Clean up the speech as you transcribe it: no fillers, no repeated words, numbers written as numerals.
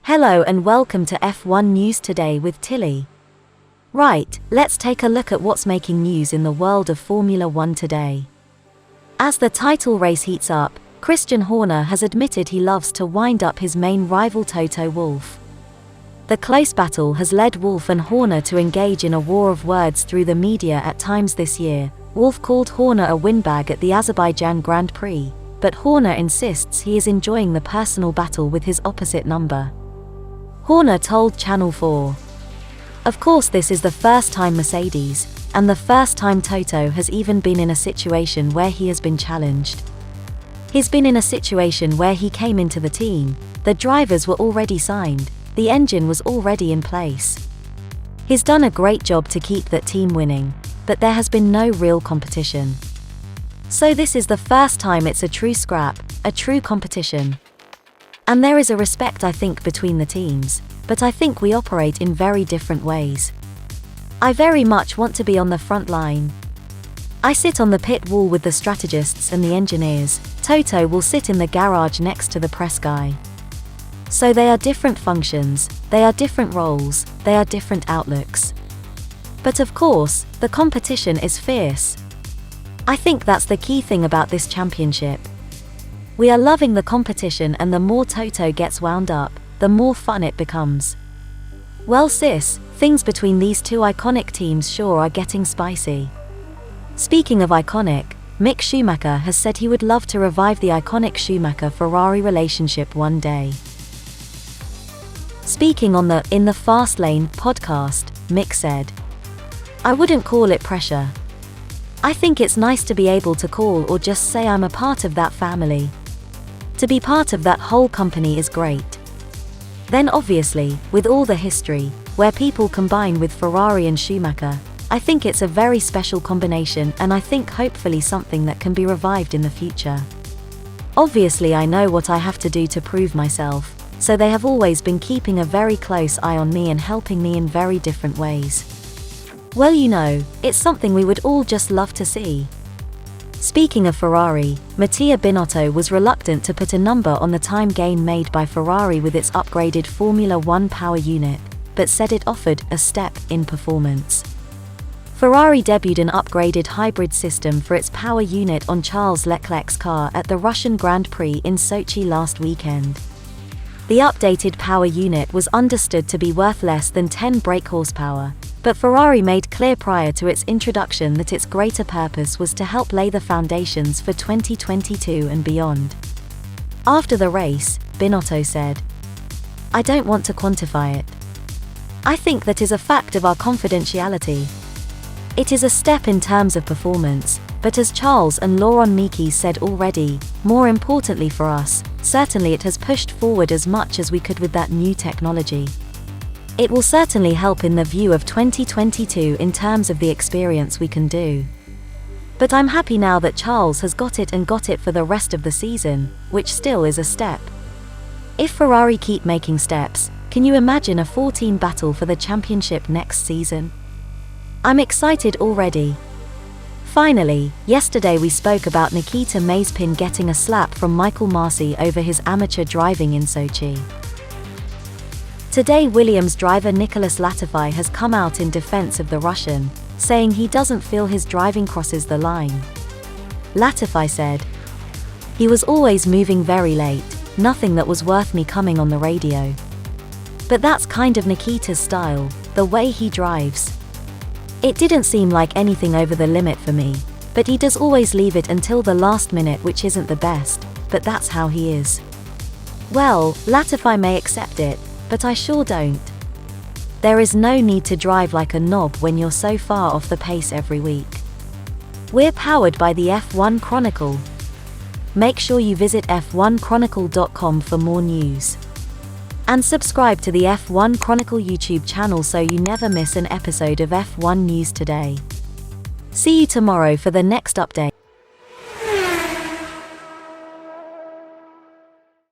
Hello and welcome to F1 News Today with Tillie. Right, let's take a look at what's making news in the world of Formula One today. As the title race heats up, Christian Horner has admitted he loves to wind up his main rival Toto Wolff. The close battle has led Wolff and Horner to engage in a war of words through the media at times this year. Wolff called Horner a windbag at the Azerbaijan Grand Prix, but Horner insists he is enjoying the personal battle with his opposite number. Horner told Channel 4. Of course, this is the first time Mercedes, and the first time Toto has even been in a situation where he has been challenged. He's been in a situation where he came into the team, the drivers were already signed, the engine was already in place. He's done a great job to keep that team winning, but there has been no real competition. So this is the first time it's a true scrap, a true competition. And there is a respect, I think, between the teams, but I think we operate in very different ways. I very much want to be on the front line. I sit on the pit wall with the strategists and the engineers. Toto will sit in the garage next to the press guy. So they are different functions, they are different roles, they are different outlooks. But of course, the competition is fierce. I think that's the key thing about this championship. We are loving the competition, and the more Toto gets wound up, the more fun it becomes. Well sis, things between these two iconic teams sure are getting spicy. Speaking of iconic, Mick Schumacher has said he would love to revive the iconic Schumacher-Ferrari relationship one day. Speaking on the In the Fast Lane podcast, Mick said, "I wouldn't call it pressure. I think it's nice to be able to call or just say I'm a part of that family. To be part of that whole company is great. Then obviously, with all the history, where people combine with Ferrari and Schumacher, I think it's a very special combination, and I think hopefully something that can be revived in the future. Obviously I know what I have to do to prove myself, so they have always been keeping a very close eye on me and helping me in very different ways. Well, you know, it's something we would all just love to see." Speaking of Ferrari, Mattia Binotto was reluctant to put a number on the time gain made by Ferrari with its upgraded Formula One power unit, but said it offered a step in performance. Ferrari debuted an upgraded hybrid system for its power unit on Charles Leclerc's car at the Russian Grand Prix in Sochi last weekend. The updated power unit was understood to be worth less than 10 brake horsepower, but Ferrari made clear prior to its introduction that its greater purpose was to help lay the foundations for 2022 and beyond. After the race, Binotto said, "I don't want to quantify it. I think that is a fact of our confidentiality. It is a step in terms of performance, but as Charles and Laurent Mekies said already, more importantly for us, certainly it has pushed forward as much as we could with that new technology. It will certainly help in the view of 2022 in terms of the experience we can do. But I'm happy now that Charles has got it and got it for the rest of the season, which still is a step. If Ferrari keep making steps, can you imagine a 14 battle for the championship next season? I'm excited already." Finally, yesterday we spoke about Nikita Mazepin getting a slap from Michael Masi over his amateur driving in Sochi. Today Williams driver Nicholas Latifi has come out in defense of the Russian, saying he doesn't feel his driving crosses the line. Latifi said, "He was always moving very late, nothing that was worth me coming on the radio. But that's kind of Nikita's style, the way he drives. It didn't seem like anything over the limit for me, but he does always leave it until the last minute, which isn't the best, but that's how he is." Well, Latifi may accept it, but I sure don't. There is no need to drive like a knob when you're so far off the pace every week. We're powered by the F1 Chronicle. Make sure you visit f1chronicle.com for more news. And subscribe to the F1 Chronicle YouTube channel so you never miss an episode of F1 News Today. See you tomorrow for the next update.